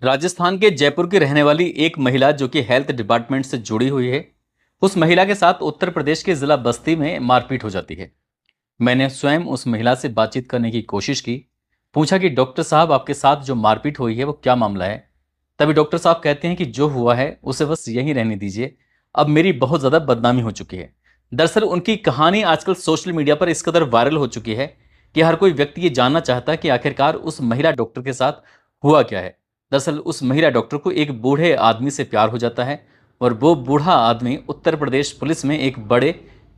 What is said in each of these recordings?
राजस्थान के जयपुर की रहने वाली एक महिला जो कि हेल्थ डिपार्टमेंट से जुड़ी हुई है, उस महिला के साथ उत्तर प्रदेश के जिला बस्ती में मारपीट हो जाती है। मैंने स्वयं उस महिला से बातचीत करने की कोशिश की। पूछा कि डॉक्टर साहब, आपके साथ जो मारपीट हुई है वो क्या मामला है। तभी डॉक्टर साहब कहते हैं कि जो हुआ है उसे बस यहीं रहने दीजिए, अब मेरी बहुत ज़्यादा बदनामी हो चुकी है। दरअसल उनकी कहानी आजकल सोशल मीडिया पर इस कदर वायरल हो चुकी है कि हर कोई व्यक्ति ये जानना चाहता है कि आखिरकार उस महिला डॉक्टर के साथ हुआ क्या है। दरअसल उस महिला डॉक्टर को एक बूढ़े आदमी से प्यार हो जाता है और वो बूढ़ा आदमी उत्तर प्रदेश पुलिस में एक बड़े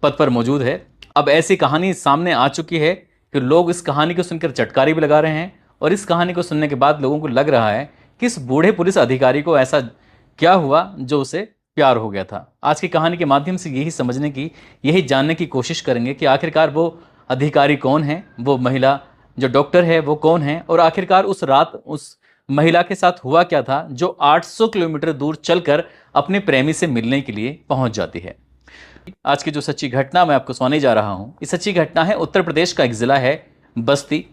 पद पर मौजूद है। अब ऐसी कहानी सामने आ चुकी है कि लोग इस कहानी को सुनकर चटकारी भी लगा रहे हैं, और इस कहानी को सुनने के बाद लोगों को लग रहा है कि इस बूढ़े पुलिस अधिकारी को ऐसा क्या हुआ जो उसे प्यार हो गया था। आज की कहानी के माध्यम से यही जानने की कोशिश करेंगे कि आखिरकार वो अधिकारी कौन है, वो महिला जो डॉक्टर है वो कौन है, और आखिरकार उस रात उस महिला के साथ हुआ क्या था जो 800 किलोमीटर दूर चलकर अपने प्रेमी से मिलने के लिए पहुंच जाती है। आज की जो सच्ची घटना मैं आपको सुनाने जा रहा हूं, ये सच्ची घटना है उत्तर प्रदेश का एक जिला है बस्ती,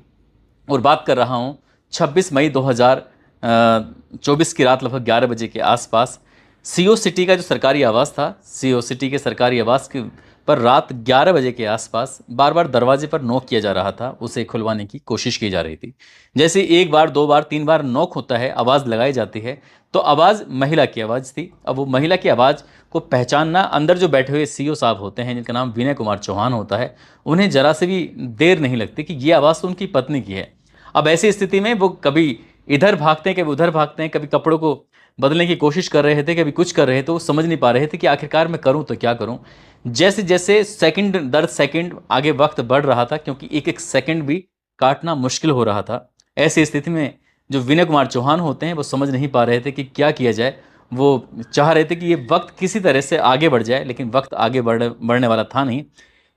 और बात कर रहा हूं 26 मई 2024 की रात लगभग 11 बजे के आसपास। सीओ सिटी का जो सरकारी आवास था, सीओ सिटी के सरकारी आवास के पर रात 11 बजे के आसपास बार बार दरवाजे पर नॉक किया जा रहा था, उसे खुलवाने की कोशिश की जा रही थी। जैसे एक बार, दो बार, तीन बार नॉक होता है, आवाज़ लगाई जाती है, तो आवाज़ महिला की आवाज़ थी। अब वो महिला की आवाज़ को पहचानना अंदर जो बैठे हुए सीओ साहब होते हैं, जिनका नाम विनय कुमार चौहान होता है, उन्हें जरा से भी देर नहीं लगती कि ये आवाज़ तो उनकी पत्नी की है। अब ऐसी स्थिति में वो कभी इधर भागते हैं, कभी उधर भागते हैं, कभी कपड़ों को बदलने की कोशिश कर रहे थे, कभी कुछ कर रहे थे। वो समझ नहीं पा रहे थे कि आखिरकार मैं करूं तो क्या करूं। जैसे जैसे सेकंड दर सेकंड आगे वक्त बढ़ रहा था, क्योंकि एक एक सेकंड भी काटना मुश्किल हो रहा था। ऐसी स्थिति में जो विनय कुमार चौहान होते हैं वो समझ नहीं पा रहे थे कि क्या किया जाए। वो चाह रहे थे कि ये वक्त किसी तरह से आगे बढ़ जाए, लेकिन वक्त आगे बढ़ने वाला था नहीं।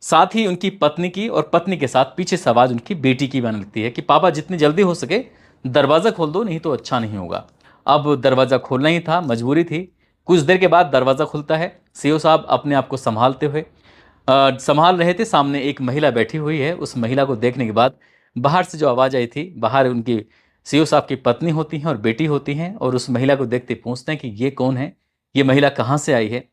साथ ही उनकी पत्नी की, और पत्नी के साथ पीछे से आवाज़ उनकी बेटी की बन लगती है कि पापा जितनी जल्दी हो सके दरवाज़ा खोल दो, नहीं तो अच्छा नहीं होगा। अब दरवाज़ा खोलना ही था, मजबूरी थी। कुछ देर के बाद दरवाज़ा खुलता है। सीओ साहब अपने आप को संभालते हुए संभाल रहे थे। सामने एक महिला बैठी हुई है। उस महिला को देखने के बाद बाहर से जो आवाज़ आई थी, बाहर उनकी सीओ साहब की पत्नी होती हैं और बेटी होती हैं, और उस महिला को देखते पूछते हैं कि ये कौन है, ये महिला कहाँ से आई है।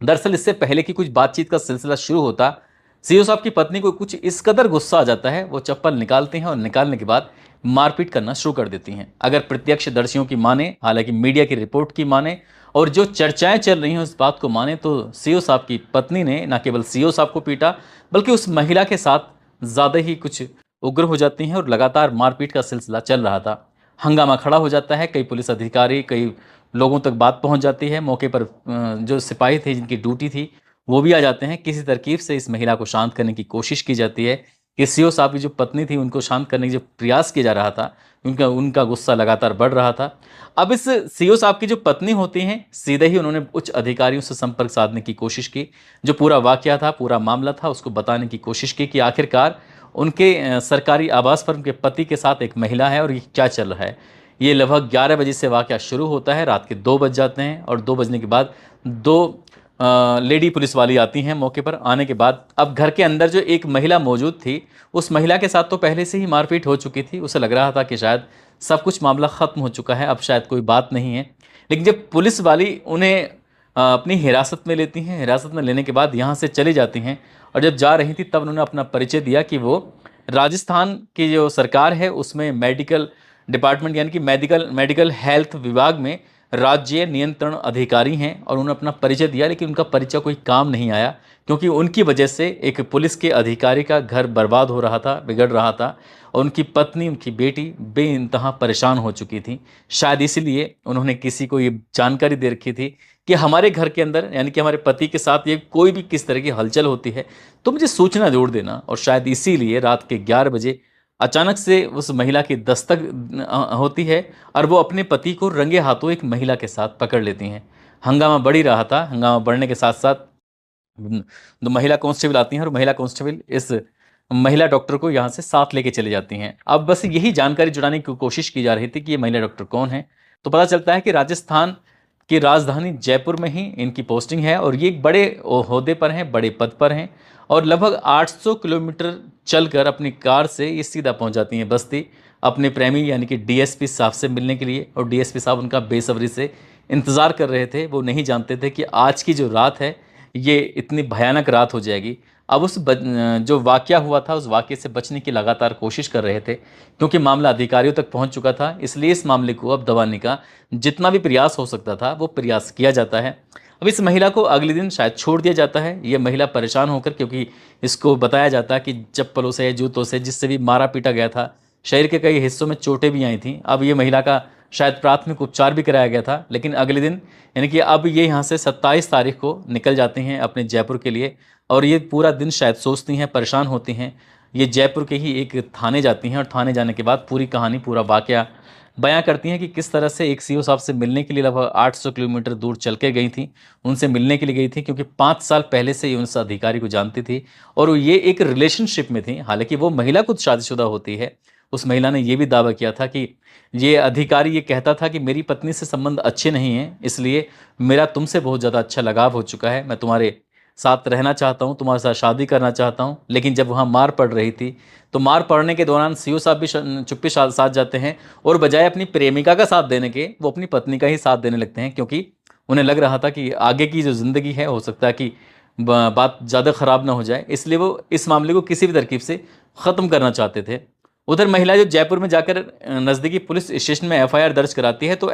दरअसल इससे पहले कि कुछ बातचीत का सिलसिला शुरू होता, सीओ साहब की पत्नी को कुछ इस कदर गुस्सा आ जाता है, वो चप्पल निकालते हैं और निकालने के बाद मारपीट करना शुरू कर देती हैं। अगर प्रत्यक्षदर्शियों की माने, हालांकि मीडिया की रिपोर्ट की माने और जो चर्चाएं चल रही हैं उस बात को माने, तो सीओ साहब की पत्नी ने न केवल सीओ साहब को पीटा, बल्कि उस महिला के साथ ज़्यादा ही कुछ उग्र हो जाती हैं, और लगातार मारपीट का सिलसिला चल रहा था। हंगामा खड़ा हो जाता है। कई पुलिस अधिकारी, कई लोगों तक बात पहुंच जाती है। मौके पर जो सिपाही थे जिनकी ड्यूटी थी वो भी आ जाते हैं। किसी तरकीब से इस महिला को शांत करने की कोशिश की जाती है कि सीओ साहब की जो पत्नी थी उनको शांत करने की जो प्रयास किया जा रहा था, उनका उनका गुस्सा लगातार बढ़ रहा था। अब इस सीओ साहब की जो पत्नी होती हैं, सीधे ही उन्होंने उच्च अधिकारियों से संपर्क साधने की कोशिश की। जो पूरा वाकया था, पूरा मामला था, उसको बताने की कोशिश की कि आखिरकार उनके सरकारी आवास पर उनके पति के साथ एक महिला है और ये क्या चल रहा है। ये लगभग 11 बजे से वाकया शुरू होता है। रात के 2 बज जाते हैं, और 2 बजने के बाद दो लेडी पुलिस वाली आती हैं मौके पर। आने के बाद अब घर के अंदर जो एक महिला मौजूद थी, उस महिला के साथ तो पहले से ही मारपीट हो चुकी थी। उसे लग रहा था कि शायद सब कुछ मामला ख़त्म हो चुका है, अब शायद कोई बात नहीं है। लेकिन जब पुलिस वाली उन्हें अपनी हिरासत में लेती हैं, हिरासत में लेने के बाद यहाँ से चली जाती हैं, और जब जा रही थी तब उन्होंने अपना परिचय दिया कि वो राजस्थान की जो सरकार है उसमें मेडिकल डिपार्टमेंट, यानी कि मेडिकल हेल्थ विभाग में राज्य नियंत्रण अधिकारी हैं, और उन्होंने अपना परिचय दिया। लेकिन उनका परिचय कोई काम नहीं आया, क्योंकि उनकी वजह से एक पुलिस के अधिकारी का घर बर्बाद हो रहा था, बिगड़ रहा था, और उनकी पत्नी, उनकी बेटी बेइंतहा परेशान हो चुकी थी। शायद इसीलिए उन्होंने किसी को ये जानकारी दे रखी थी कि हमारे घर के अंदर, यानी कि हमारे पति के साथ ये कोई भी किस तरह की हलचल होती है तो मुझे सूचना जरूर देना। और शायद इसीलिए रात के 11 बजे अचानक से उस महिला की दस्तक होती है, और वो अपने पति को रंगे हाथों एक महिला के साथ पकड़ लेती हैं। हंगामा बढ़ ही रहा था। हंगामा बढ़ने के साथ साथ दो महिला कांस्टेबल आती हैं, और महिला कांस्टेबल इस महिला डॉक्टर को यहाँ से साथ लेके चले जाती हैं। अब बस यही जानकारी जुटाने की कोशिश की जा रही थी कि ये महिला डॉक्टर कौन है। तो पता चलता है कि राजस्थान की राजधानी जयपुर में ही इनकी पोस्टिंग है, और ये एक बड़े ओहदे पर हैं, बड़े पद पर हैं, और लगभग 800 किलोमीटर चलकर अपनी कार से ये सीधा पहुंच जाती हैं बस्ती। अपने प्रेमी यानी कि डीएसपी साहब से मिलने के लिए, और डीएसपी साहब उनका बेसब्री से इंतज़ार कर रहे थे। वो नहीं जानते थे कि आज की जो रात है ये इतनी भयानक रात हो जाएगी। अब जो वाक़या हुआ था उस वाक़ये से बचने की लगातार कोशिश कर रहे थे, क्योंकि मामला अधिकारियों तक पहुंच चुका था। इसलिए इस मामले को अब दबाने का जितना भी प्रयास हो सकता था वो प्रयास किया जाता है। अब इस महिला को अगले दिन शायद छोड़ दिया जाता है। ये महिला परेशान होकर, क्योंकि इसको बताया जाता है कि चप्पलों से, जूतों से, जिससे भी मारा पीटा गया था, शरीर के कई हिस्सों में चोटें भी आई थीं। अब ये महिला का शायद प्राथमिक उपचार भी कराया गया था। लेकिन अगले दिन यानी कि अब ये यहाँ से 27 तारीख को निकल जाती हैं अपने जयपुर के लिए, और ये पूरा दिन शायद सोचती हैं, परेशान होती हैं। ये जयपुर के ही एक थाने जाती हैं, और थाने जाने के बाद पूरी कहानी, पूरा वाक़या बयां करती हैं कि किस तरह से एक सीओ साहब से मिलने के लिए लगभग 800 किलोमीटर दूर चल के गई थी। उनसे मिलने के लिए गई थी क्योंकि 5 साल पहले से ये उस अधिकारी को जानती थी और ये एक रिलेशनशिप में थी। हालांकि वो महिला खुद शादीशुदा होती है। उस महिला ने ये भी दावा किया था कि ये अधिकारी ये कहता था कि मेरी पत्नी से संबंध अच्छे नहीं हैं, इसलिए मेरा तुमसे बहुत ज़्यादा अच्छा लगाव हो चुका है, मैं तुम्हारे साथ रहना चाहता हूँ, तुम्हारे साथ शादी करना चाहता हूँ। लेकिन जब वहाँ मार पड़ रही थी तो मार पड़ने के दौरान सीओ साहब भी चुप्पी साथ जाते हैं, और बजाय अपनी प्रेमिका का साथ देने के वो अपनी पत्नी का ही साथ देने लगते हैं, क्योंकि उन्हें लग रहा था कि आगे की जो ज़िंदगी है हो सकता है कि बात ज़्यादा ख़राब ना हो जाए। इसलिए वो इस मामले को किसी भी तरकीब से ख़त्म करना चाहते थे। उधर महिला जो जयपुर में जाकर नज़दीकी पुलिस स्टेशन में एफआईआर दर्ज कराती है तो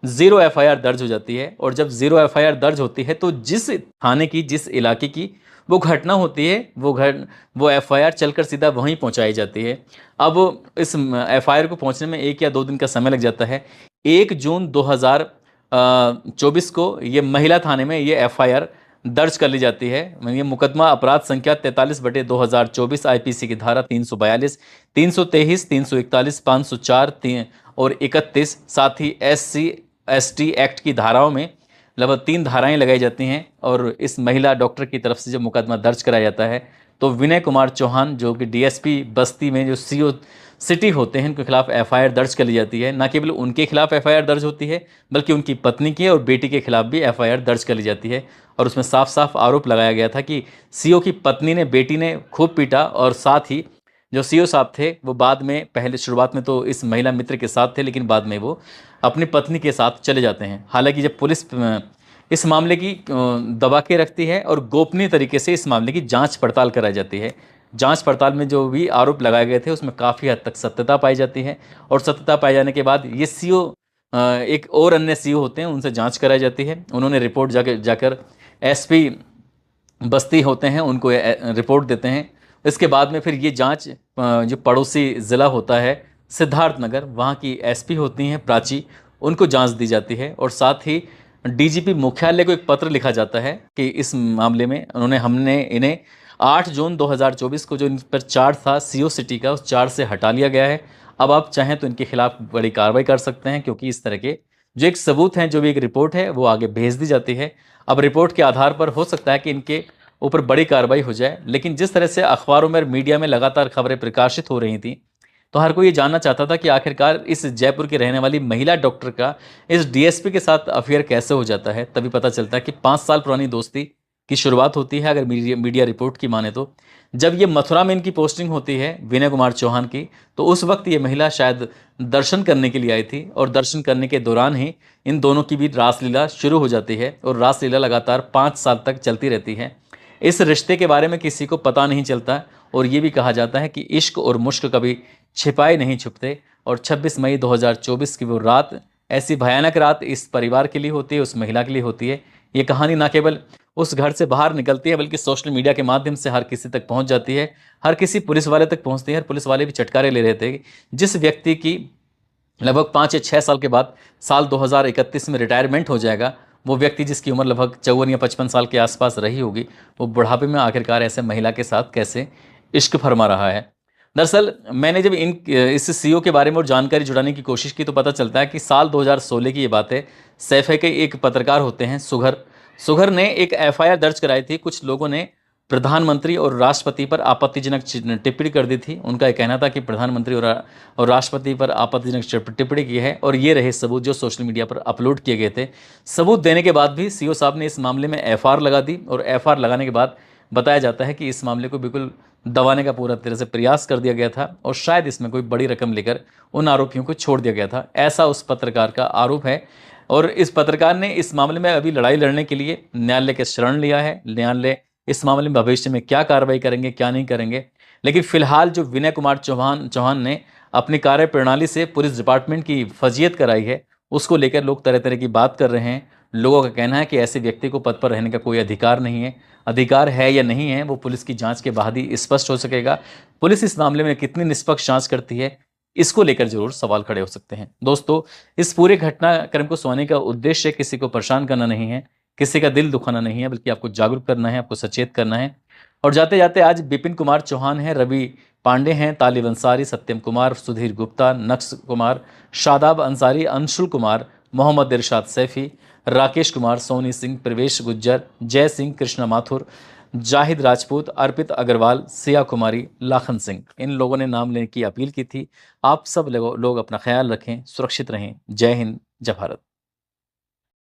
ज़ीरो एफआईआर दर्ज हो जाती है। और जब ज़ीरो एफआईआर दर्ज होती है तो जिस थाने की, जिस इलाके की वो घटना होती है, वो एफआईआर चलकर सीधा वहीं पहुंचाई जाती है। अब इस एफआईआर को पहुंचने में 1 या 2 दिन का समय लग जाता है। 1 जून 2024 को ये महिला थाने में ये एफआईआर दर्ज कर ली जाती है। ये मुकदमा अपराध संख्या 43/2024 आईपीसी की धारा 342, 323, 341, 504 और 31, साथ ही SC ST एक्ट की धाराओं में लगभग 3 धाराएं लगाई जाती हैं। और इस महिला डॉक्टर की तरफ से जब मुकदमा दर्ज कराया जाता है तो विनय कुमार चौहान जो कि डीएसपी बस्ती में जो CO सिटी होते हैं उनके खिलाफ एफआईआर दर्ज कर ली जाती है। न केवल उनके खिलाफ एफआईआर दर्ज होती है बल्कि उनकी पत्नी के और बेटी के खिलाफ भी एफआईआर दर्ज कर ली जाती है। और उसमें साफ साफ आरोप लगाया गया था कि CO की पत्नी ने बेटी ने खूब पीटा, और साथ ही जो CO साहब थे वो बाद में, पहले शुरुआत में तो इस महिला मित्र के साथ थे, लेकिन बाद में वो अपनी पत्नी के साथ चले जाते हैं। हालांकि जब पुलिस इस मामले की दबा के रखती है और गोपनीय तरीके से इस मामले की जांच पड़ताल कराई जाती है। जांच पड़ताल में जो भी आरोप लगाए गए थे उसमें काफ़ी हद तक सत्यता पाई जाती है, और सत्यता पाई जाने के बाद ये CO एक और अन्य CO होते हैं उनसे जांच कराई जाती है। उन्होंने रिपोर्ट जाकर SP बस्ती होते हैं उनको रिपोर्ट देते हैं। इसके बाद में फिर ये जांच जो पड़ोसी ज़िला होता है सिद्धार्थनगर, वहाँ की SP होती हैं प्राची, उनको जांच दी जाती है। और साथ ही DGP मुख्यालय को एक पत्र लिखा जाता है कि इस मामले में हमने इन्हें 8 जून 2024 को जो इन पर चार्ज था CO सिटी का, उस चार्ज से हटा लिया गया है। अब आप चाहें तो इनके खिलाफ बड़ी कार्रवाई कर सकते हैं, क्योंकि इस तरह के जो एक सबूत हैं, जो भी एक रिपोर्ट है वो आगे भेज दी जाती है। अब रिपोर्ट के आधार पर हो सकता है कि इनके ऊपर बड़ी कार्रवाई हो जाए। लेकिन जिस तरह से अखबारों में, मीडिया में लगातार खबरें प्रकाशित हो रही थी, तो हर कोई ये जानना चाहता था कि आखिरकार इस जयपुर की रहने वाली महिला डॉक्टर का इस DSP के साथ अफेयर कैसे हो जाता है। तभी पता चलता है कि 5 साल पुरानी दोस्ती की शुरुआत होती है, अगर मीडिया रिपोर्ट की माने तो। जब ये मथुरा में इनकी पोस्टिंग होती है विनय कुमार चौहान की, तो उस वक्त ये महिला शायद दर्शन करने के लिए आई थी, और दर्शन करने के दौरान ही इन दोनों की भी रासलीला शुरू हो जाती है। और रासलीला लगातार 5 साल तक चलती रहती है। इस रिश्ते के बारे में किसी को पता नहीं चलता, और ये भी कहा जाता है कि इश्क और मुश्क कभी छिपाए नहीं छुपते। और 26 मई 2024 की वो रात, ऐसी भयानक रात इस परिवार के लिए होती है, उस महिला के लिए होती है। ये कहानी ना केवल उस घर से बाहर निकलती है बल्कि सोशल मीडिया के माध्यम से हर किसी तक पहुंच जाती है, हर किसी पुलिस वाले तक पहुंचती है। पुलिस वाले भी चटकारे ले रहे थे। जिस व्यक्ति की लगभग 5 या 6 साल के बाद साल 2031 में रिटायरमेंट हो जाएगा, वो व्यक्ति जिसकी उम्र लगभग 54 या 55 साल के आसपास रही होगी, वो बुढ़ापे में आखिरकार ऐसे महिला के साथ कैसे इश्क फरमा रहा है। दरअसल मैंने जब इस CO के बारे में और जानकारी जुटाने की कोशिश की तो पता चलता है कि साल 2016 की ये बात है। सैफे के एक पत्रकार होते हैं सुघर ने एक एफआईआर दर्ज कराई थी। कुछ लोगों ने प्रधानमंत्री और राष्ट्रपति पर आपत्तिजनक टिप्पणी कर दी थी। उनका यह कहना था कि प्रधानमंत्री और राष्ट्रपति पर आपत्तिजनक टिप्पणी की है, और ये रहे सबूत जो सोशल मीडिया पर अपलोड किए गए थे। सबूत देने के बाद भी CO साहब ने इस मामले में FR लगा दी, और FR लगाने के बाद बताया जाता है कि इस मामले को बिल्कुल दबाने का पूरा तरह से प्रयास कर दिया गया था और शायद इसमें कोई बड़ी रकम लेकर उन आरोपियों को छोड़ दिया गया था, ऐसा उस पत्रकार का आरोप है। और इस पत्रकार ने इस मामले में अभी लड़ाई लड़ने के लिए न्यायालय के शरण लिया है। न्यायालय इस मामले में भविष्य में क्या कार्रवाई करेंगे, क्या नहीं करेंगे, लेकिन फिलहाल जो विनय कुमार चौहान ने अपनी कार्य प्रणाली से पुलिस डिपार्टमेंट की फजीयत कराई है, उसको लेकर लोग तरह तरह की बात कर रहे हैं। लोगों का कहना है कि ऐसे व्यक्ति को पद पर रहने का कोई अधिकार नहीं है। अधिकार है या नहीं है वो पुलिस की जांच के बाद ही स्पष्ट हो सकेगा। पुलिस इस मामले में कितनी निष्पक्ष जांच करती है, इसको लेकर जरूर सवाल खड़े हो सकते हैं। दोस्तों, इस पूरे घटनाक्रम को सुनाने का उद्देश्य किसी को परेशान करना नहीं है, किसी का दिल दुखाना नहीं है, बल्कि आपको जागरूक करना है, आपको सचेत करना है। और जाते जाते आज विपिन कुमार चौहान हैं, रवि पांडे हैं, तालिब अंसारी, सत्यम कुमार, सुधीर गुप्ता, नक्श कुमार, शादाब अंसारी, अंशुल कुमार, मोहम्मद इरशाद सैफी, राकेश कुमार, सोनी सिंह, प्रवेश गुज्जर, जय सिंह, कृष्णा माथुर, जाहिद राजपूत, अर्पित अग्रवाल, सिया कुमारी, लाखन सिंह, इन लोगों ने नाम लेने की अपील की थी। आप सब लोग अपना ख्याल रखें, सुरक्षित रहें। जय हिंद, जय भारत।